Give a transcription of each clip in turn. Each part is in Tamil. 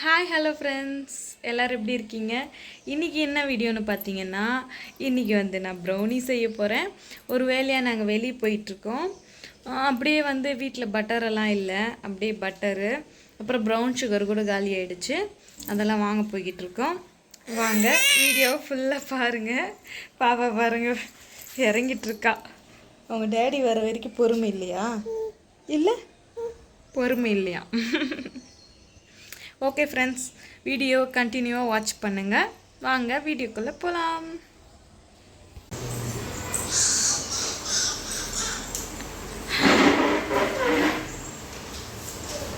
ஹாய் ஹலோ ஃப்ரெண்ட்ஸ், எல்லோரும் எப்படி இருக்கீங்க? இன்றைக்கி என்ன வீடியோன்னு பார்த்தீங்கன்னா, இன்றைக்கி வந்து நான் ப்ரௌனி செய்ய போகிறேன். ஒரு வேலையாக நாங்கள் வெளியே போயிட்டுருக்கோம். அப்படியே வந்து வீட்டில் பட்டரெல்லாம் இல்லை, அப்படியே பட்டரு அப்புறம் ப்ரௌன் சுகர் கூட காலி ஆகிடுச்சு. அதெல்லாம் வாங்க போய்கிட்டு இருக்கோம். வாங்க வீடியோ ஃபுல்லாக பாருங்கள். பாப்பா பாருங்கள் இறங்கிட்டுருக்கா. அவங்க டேடி வர வரைக்கும் பொறுமை இல்லையா? இல்லை பொறுமை இல்லையா? ஓகே ஃப்ரெண்ட்ஸ், வீடியோ கண்டினியூவாக வாட்ச் பண்ணுங்கள். வாங்க வீடியோக்குள்ளே போகலாம்.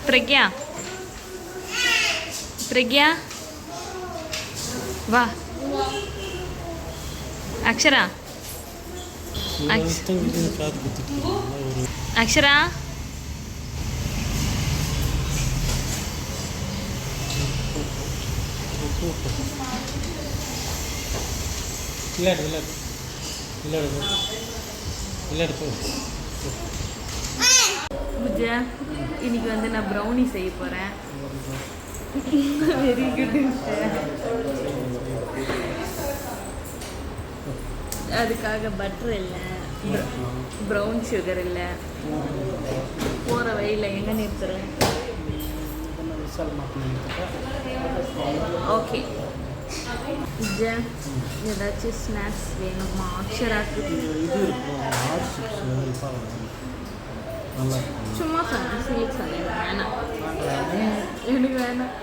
பிரக்யா பிரக்யா வா. அக்ஷரா அக்ஷரா பூஜா, இன்னைக்கு வந்து நான் ப்ரௌனி செய்ய போகிறேன். Very good. அதுக்காக பட்டர் இல்லை, ப்ரௌன் சுகர் இல்லை. போகிற வழியில் எங்கே நிறுத்துறேன்? ஓகே, ஏதாச்சும் ஸ்நாக்ஸ் வேணுமா அக்ஷராக்கு? சும்மா சொன்னேன், ஸ்வீட் சொன்னேன். வேணாம், எனக்கு வேணாம்.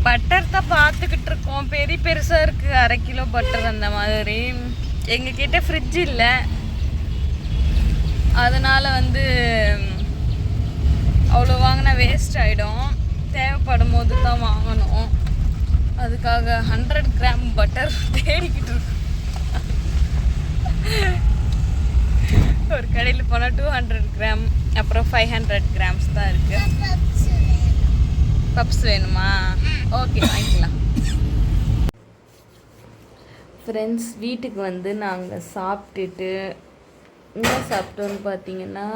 பட்டர் தான் பார்த்துக்கிட்டு இருக்கோம். பெரிய பெருசாக இருக்குது, 1/2 கிலோ பட்டர் அந்த மாதிரி. எங்ககிட்ட ஃப்ரிட்ஜ் இல்லை, அதனால் வந்து அவ்வளோ வாங்கினா வேஸ்ட் ஆகிடும். தேவைப்படும் போது தான் வாங்கணும். அதுக்காக 100 கிராம் பட்டர் தேடிக்கிட்டு இருக்கோம். ஒரு கடையில் போனால் 200 கிராம், அப்புறம் 500 கிராம்ஸ் தான் இருக்குது. பப்ஸ் வேணுமா? ஓகே, வாங்கிக்கலாம். ஃப்ரெண்ட்ஸ், வீட்டுக்கு வந்து நாங்கள் சாப்பிட்டுட்டு என்ன சாப்பிட்டோன்னு பார்த்தீங்கன்னா,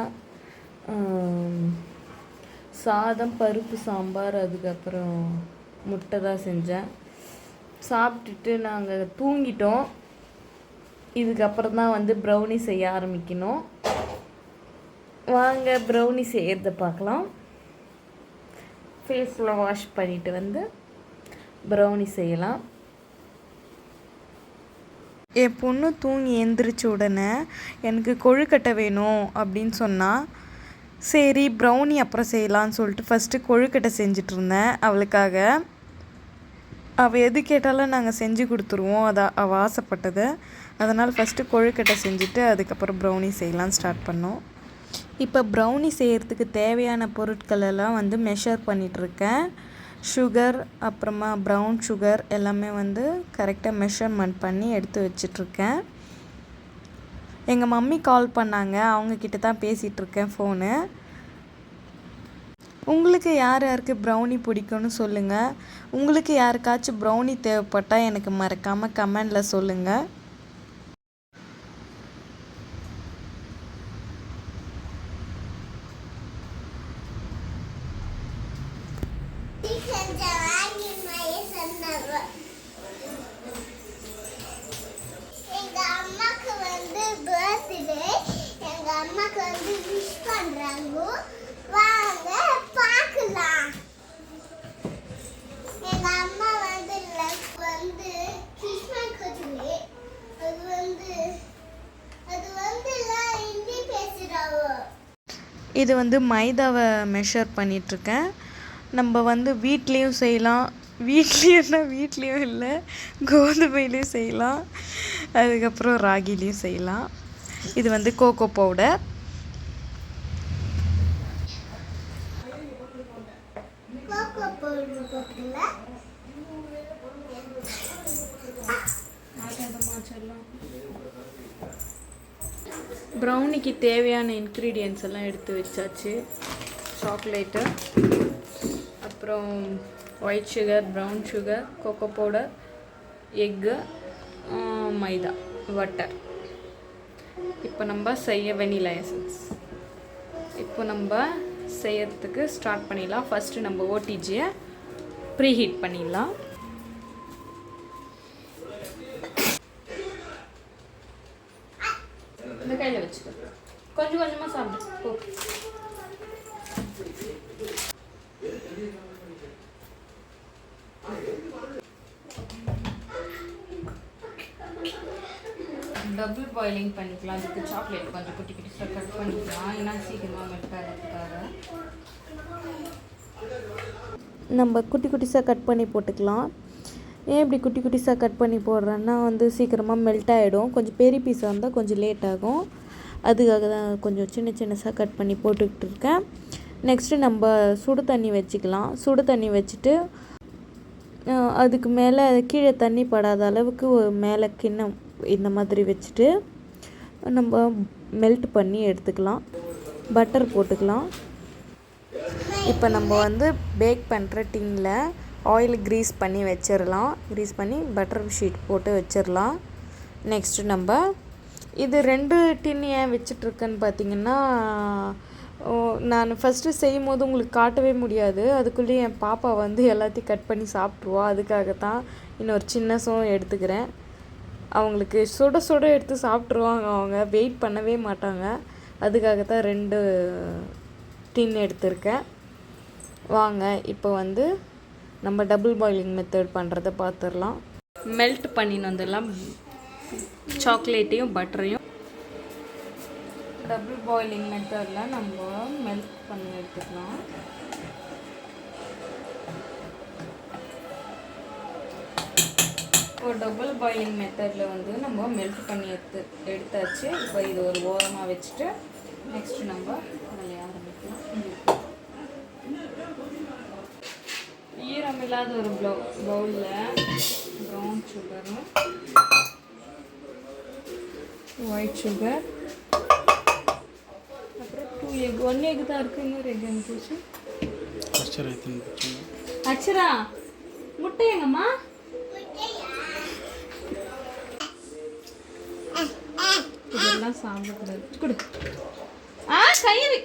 சாதம், பருப்பு, சாம்பார், அதுக்கப்புறம் முட்டை தான் செஞ்சேன். சாப்பிட்டுட்டு நாங்கள் தூங்கிட்டோம். இதுக்கப்புறம் தான் வந்து ப்ரௌனி செய்ய ஆரம்பிக்கணும். வாங்க ப்ரௌனி செய்கிறத பார்க்கலாம். ஃபேஸில் வாஷ் பண்ணிவிட்டு வந்து ப்ரௌனி செய்யலாம். என் பொண்ணு தூங்கி எந்திரிச்ச உடனே எனக்கு கொழுக்கட்டை வேணும் அப்படின்னு சொன்னால், சரி ப்ரௌனி அப்புறம் செய்யலான்னு சொல்லிட்டு ஃபஸ்ட்டு கொழுக்கட்டை செஞ்சிட்டு இருந்தேன் அவளுக்காக. அவள் எது கேட்டாலும் நாங்கள் செஞ்சு கொடுத்துருவோம், அவள் ஆசைப்பட்டது. அதனால் ஃபஸ்ட்டு கொழுக்கட்டை செஞ்சுட்டு அதுக்கப்புறம் ப்ரௌனி செய்யலான்னு ஸ்டார்ட் பண்ணோம். இப்போ ப்ரௌனி செய்கிறதுக்கு தேவையான பொருட்கள் எல்லாம் வந்து மெஷர் பண்ணிகிட்ருக்கேன். சுகர், அப்புறமா ப்ரௌன் சுகர் எல்லாமே வந்து கரெக்டாக மெஷர்மெண்ட் பண்ணி எடுத்து வச்சிட்ருக்கேன். எங்கள் மம்மி கால் பண்ணாங்க, அவங்கக்கிட்ட தான் பேசிகிட்ருக்கேன் ஃபோனு. உங்களுக்கு யார் யாருக்கு ப்ரௌனி பிடிக்கும்னு சொல்லுங்கள். உங்களுக்கு யாருக்காச்சும் ப்ரௌனி தேவைப்பட்டால் எனக்கு மறக்காமல் கமெண்டில் சொல்லுங்கள். இது வந்து மைதாவை மெஷர் பண்ணிகிட்ருக்கேன். நம்ம வந்து வீட்லேயும் செய்யலாம், வீட்லேயும் இல்லை, கோதுமையிலையும் செய்யலாம், அதுக்கப்புறம் ராகிலையும் செய்யலாம். இது வந்து கோகோ பவுடர். ப்ரௌனிக்கு தேவையான இன்க்ரீடியன்ட்ஸ் எல்லாம் எடுத்து வச்சாச்சு. சாக்லேட்டு, அப்புறம் white sugar, brown sugar, cocoa powder, egg, maida, butter. இப்போ நம்ம செய்ய வெனிலா எசன்ஸ் இப்போ நம்ம செய்யறதுக்கு ஸ்டார்ட் பண்ணிடலாம். ஃபஸ்ட்டு நம்ம ஓடிஜியை ப்ரீஹீட் பண்ணிடலாம். இந்த கையில் வச்சுக்கோ, கொஞ்சம் கொஞ்சமாக சாப்பிடு. ஓகே, டபுள் பாயிலிங் பண்ணிக்கலாம். அதுக்கு சாக்லேட் கொஞ்சம் குட்டி குட்டிஸாக கட் பண்ணிக்கலாம், ஏன்னா சீக்கிரமாக மெல்ட் ஆகிறதுக்காக. நம்ம குட்டி குட்டிஸாக கட் பண்ணி போட்டுக்கலாம். ஏன் இப்படி குட்டி குட்டிஸாக கட் பண்ணி போடுறேன்னா வந்து சீக்கிரமாக மெல்ட் ஆகிடும். கொஞ்சம் பெரிய பீஸாக இருந்தால் கொஞ்சம் லேட் ஆகும், அதுக்காக தான் கொஞ்சம் சின்ன சின்னதாக கட் பண்ணி போட்டுக்கிட்டு இருக்கேன். நெக்ஸ்ட்டு நம்ம சுடு தண்ணி வச்சுக்கலாம். சுடு தண்ணி வச்சுட்டு அதுக்கு மேலே கீழே தண்ணி படாத அளவுக்கு மேலே கிண்ணம் இந்த மாதிரி வச்சுட்டு நம்ம மெல்ட் பண்ணி எடுத்துக்கலாம். பட்டர் போட்டுக்கலாம். இப்போ நம்ம வந்து பேக் பண்ணுற டின்னில் ஆயில் க்ரீஸ் பண்ணி வச்சிடலாம். க்ரீஸ் பண்ணி பட்டர் ஷீட் போட்டு வச்சிடலாம். நெக்ஸ்ட்டு நம்ம இது 2 டின் ஏன் வச்சிட்ருக்கேன்னு பார்த்திங்கன்னா, நான் ஃபஸ்ட்டு செய்யும் போது உங்களுக்கு காட்டவே முடியாது, அதுக்குள்ளேயே என் பாப்பா வந்து எல்லாத்தையும் கட் பண்ணி சாப்பிட்ருவா. அதுக்காகத்தான் இன்னொரு சின்னசும் எடுத்துக்கிறேன். அவங்களுக்கு சுட சுட எடுத்து சாப்பிட்ருவாங்க, அவங்க வெயிட் பண்ணவே மாட்டாங்க. அதுக்காகத்தான் 2 டின் எடுத்திருக்கேன். வாங்க இப்போ வந்து நம்ம டபுள் பாயிலிங் மெத்தட் பண்ணுறதை பார்த்துடலாம். மெல்ட் பண்ணின்னு வந்துடலாம் சாக்லேட்டையும் பட்டரையும். டபுள் பாயிலிங் மெத்தடில் நம்ம மெல்ட் பண்ணி எடுத்துக்கலாம். ஒரு டபுள் பாயிலிங் மெத்தடில் வந்து நம்ம மெல்ட் பண்ணி எடுத்தாச்சு. இப்போ இது ஒரு ஓரமாக வச்சுட்டு நெக்ஸ்ட்டு நம்ம அதில் ஆரம்பிக்கலாம். ஈரம் இல்லாத ஒரு பவுலில் ப்ரௌன் சுகரும் ஒயிட் சுகர் அப்புறம் 2 எக், 1 எக் தான் இருக்குது, இன்னொரு எக் அனுப்பிச்சு. அக்ஷரா முட்டை எங்கம்மா? இதெல்லாம் சாப்பிடக்கூடாது, கொடு. கயிறு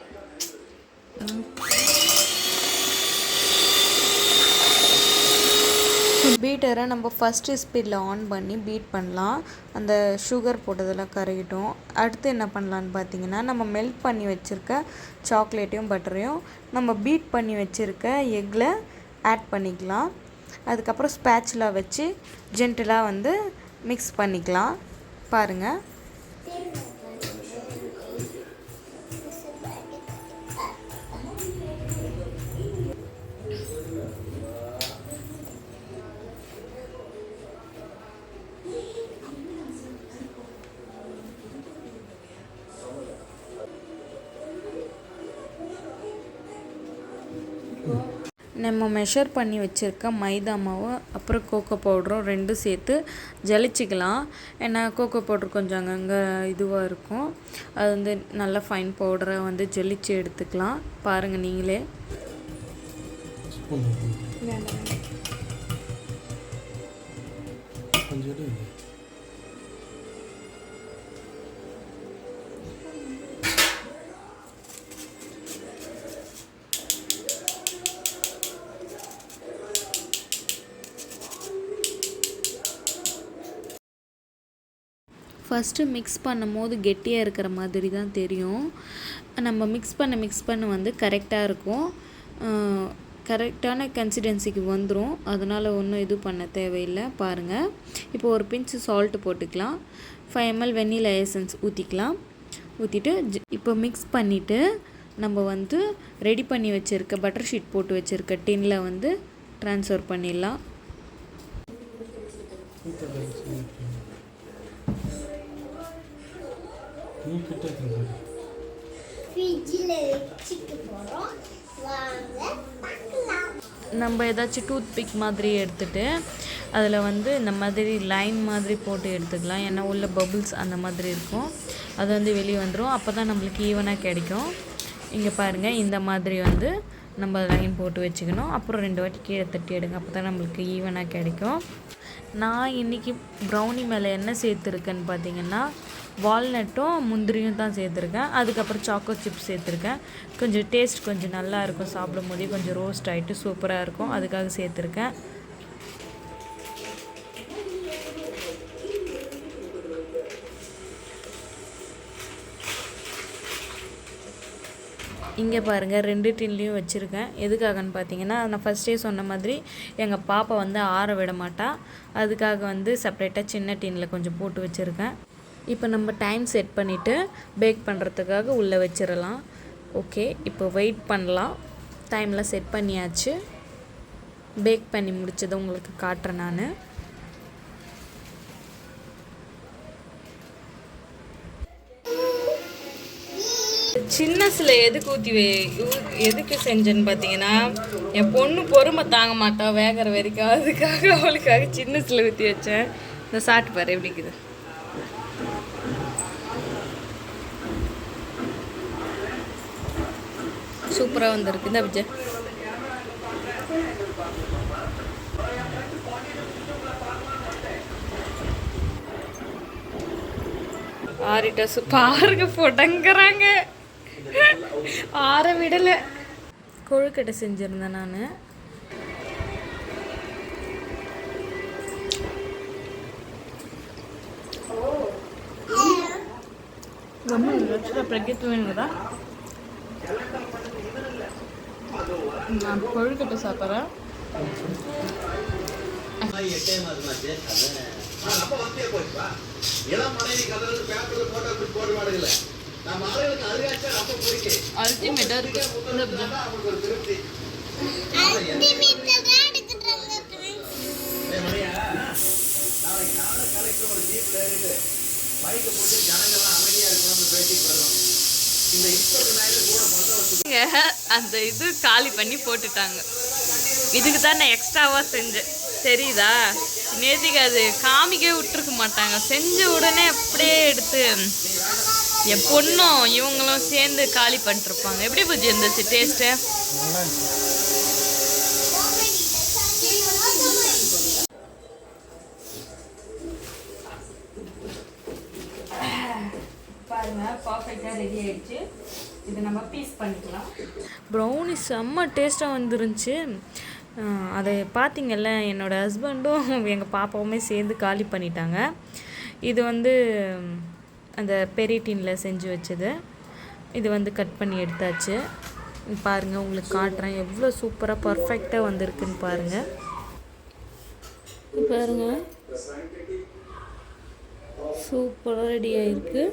பீட்டரை நம்ம ஃபஸ்ட்டு ஸ்பீடில் ஆன் பண்ணி பீட் பண்ணலாம். அந்த சுகர் போட்டதெல்லாம் கரையிட்டோம். அடுத்து என்ன பண்ணலான்னு பார்த்தீங்கன்னா, நம்ம மெல்ட் பண்ணி வச்சுருக்க சாக்லேட்டையும் பட்டரையும் நம்ம பீட் பண்ணி வச்சுருக்க எக்கில் ஆட் பண்ணிக்கலாம். அதுக்கப்புறம் ஸ்பேட்சுலா வச்சு ஜென்டிலாக வந்து மிக்ஸ் பண்ணிக்கலாம். பாருங்கள், நம்ம மெஷர் பண்ணி வச்சுருக்க மைதா மாவு அப்புறம் கோகோ பவுடரும் 2 சேர்த்து ஜலிச்சிக்கலாம். ஏன்னா கோகோ பவுட்ரு கொஞ்சம் அங்கங்கே இதுவாக இருக்கும், அது வந்து நல்லா ஃபைன் பவுடரை வந்து ஜலிச்சு எடுத்துக்கலாம். பாருங்கள் நீங்களே. ஃபஸ்ட்டு மிக்ஸ் பண்ணும் போது கெட்டியாக இருக்கிற மாதிரி தான் தெரியும். நம்ம மிக்ஸ் பண்ண வந்து கரெக்டாக இருக்கும், கரெக்டான கன்சிஸ்டன்சிக்கு வந்துடும். அதனால் ஒன்றும் இது பண்ண தேவையில்லை. பாருங்கள், இப்போ ஒரு பிஞ்சு சால்ட்டு போட்டுக்கலாம். 5 ml வெண்ணிலா எசன்ஸ் ஊற்றிக்கலாம். ஊற்றிட்டு இப்போ மிக்ஸ் பண்ணிவிட்டு நம்ம வந்து ரெடி பண்ணி வச்சுருக்க பட்டர் ஷீட் போட்டு வச்சுருக்க டின்னில் வந்து ட்ரான்ஸ்ஃபர் பண்ணிடலாம். நம்ம ஏதாச்சும் டூத் பிக் மாதிரி எடுத்துகிட்டு அதில் வந்து இந்த மாதிரி லைன் மாதிரி போட்டு எடுத்துக்கலாம். ஏன்னா உள்ள பபுள்ஸ் அந்த மாதிரி இருக்கும், அது வந்து வெளியே வந்துடும். அப்போ தான் நம்மளுக்கு ஈவனாக கிடைக்கும். இங்கே பாருங்கள், இந்த மாதிரி வந்து நம்ம லைன் போட்டு வச்சுக்கணும். அப்புறம் 2 வாட்டி கீழே தட்டி எடுங்க, அப்போ தான் நம்மளுக்கு ஈவனாக கிடைக்கும். நான் இன்றைக்கி ப்ரௌனி மேலே என்ன சேர்த்துருக்கேன்னு பார்த்தீங்கன்னா, வால்நட்டும் முந்திரியும் தான் சேர்த்துருக்கேன். அதுக்கப்புறம் சாக்கோ சிப்ஸ் சேர்த்துருக்கேன். கொஞ்சம் டேஸ்ட் கொஞ்சம் நல்லா இருக்கும், சாப்பிடும் போதே கொஞ்சம் ரோஸ்ட் ஆகிட்டு சூப்பராக இருக்கும், அதுக்காக சேர்த்துருக்கேன். இங்கே பாருங்கள் 2 டின்லேயும் வச்சுருக்கேன். எதுக்காகன்னு பார்த்தீங்கன்னா, நான் ஃபஸ்ட்டே சொன்ன மாதிரி எங்கள் பாப்பா வந்து ஆற விட மாட்டா, அதுக்காக வந்து செப்ரேட்டாக சின்ன டின்னில் கொஞ்சம் போட்டு வச்சுருக்கேன். இப்போ நம்ம டைம் செட் பண்ணிவிட்டு பேக் பண்ணுறதுக்காக உள்ளே வச்சிடலாம். ஓகே, இப்போ வெயிட் பண்ணலாம். டைமில் செட் பண்ணியாச்சு. பேக் பண்ணி முடிச்சதை உங்களுக்கு காட்டுறேன் நான். சின்னஸில் எதுக்கு செஞ்சேன்னு பார்த்தீங்கன்னா, என் பொண்ணு பொறுமை தாங்க மாட்டா வேகிற வரைக்கும், அதுக்காக அவளுக்காக சின்னஸில் ஊற்றி வச்சேன். இந்த சாப்பிட்டு பாரு எப்படி இருக்குது. சூப்பராக வந்திருக்கு. இந்த விஜய் ஆறிட்டஸ் பாருங்க போட்டங்கிறாங்க, ஆற விடலை. கொழுக்கட்டை செஞ்சுருந்தேன் நான். வேணுங்கதா நான் கொழுக்கட்டை சாப்பிட்றேன். அல்டிமேட்டா இருக்கு. அந்த இது காலி பண்ணி போட்டுட்டாங்க. இதுக்கு தான் நான் எக்ஸ்ட்ராவாக செஞ்சேன், தெரியுதா? நேற்றுக்கு அது காமிக்கவே விட்டுருக்க மாட்டாங்க. செஞ்ச உடனே அப்படியே எடுத்து என் பொண்ணும் இவங்களும் சேர்ந்து காலி பண்ணிட்டுருப்பாங்க. எப்படி பூஜை இருந்துச்சு டேஸ்ட்டு? பாருங்கள், பர்ஃபெக்டாக ரெடி ஆகிடுச்சு. இது நம்ம பீஸ் பண்ணிக்கலாம். ப்ரௌனி செம்ம டேஸ்ட்டாக வந்துருந்துச்சு. அதை பார்த்திங்கல்ல, என்னோடய ஹஸ்பண்டும் எங்கள் பாப்பாவுமே சேர்ந்து காலி பண்ணிட்டாங்க. இது வந்து அந்த பெரிய டீனில் செஞ்சு வச்சது. இது வந்து கட் பண்ணி எடுத்தாச்சு. பாருங்கள், உங்களுக்கு காட்டுறேன் எவ்வளோ சூப்பராக பர்ஃபெக்டாக வந்திருக்குன்னு பாருங்கள். பாருங்கள், சூப்பராக ரெடி ஆகிருக்கு.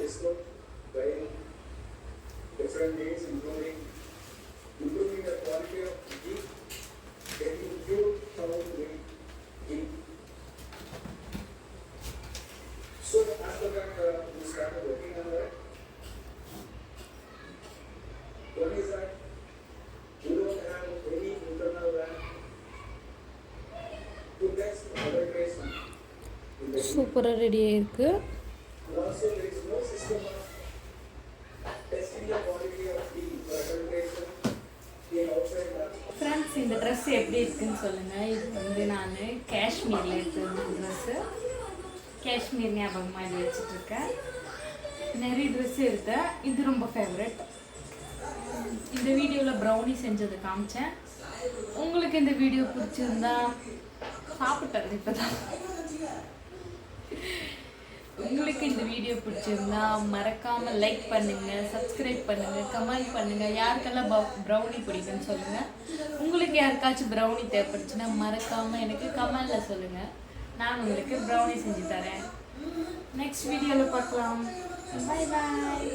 சூப்பராக ரெடி ஆகிருக்கு. ஃப்ரெண்ட்ஸ், இந்த ட்ரெஸ் எப்படி இருக்குன்னு சொல்லுங்கள். இது வந்து நான் காஷ்மீரில் எடுத்த ட்ரெஸ்ஸு. காஷ்மீர் ஞாபகமாக இது வச்சுட்ருக்கேன். நிறைய ட்ரெஸ் எடுத்தேன். இது ரொம்ப ஃபேவரட். இந்த வீடியோவில் ப்ரௌனி செஞ்சது காமிச்சேன். உங்களுக்கு இந்த வீடியோ பிடிச்சிருந்தா, சாப்பிட்டது இப்போ தான். உங்களுக்கு இந்த வீடியோ பிடிச்சிருந்தா மறக்காமல் லைக் பண்ணுங்கள், சப்ஸ்கிரைப் பண்ணுங்கள், கமெண்ட் பண்ணுங்கள். யாருக்கெல்லாம் ப்ரௌனி பிடிக்குன்னு சொல்லுங்கள். உங்களுக்கு யாருக்காச்சும் ப்ரௌனி தேவைப்படுச்சுன்னா மறக்காமல் எனக்கு கமெண்டில் சொல்லுங்கள். நான் உங்களுக்கு ப்ரௌனி செஞ்சு தரேன். நெக்ஸ்ட் வீடியோவில் பார்க்கலாம். பாய் பாய்.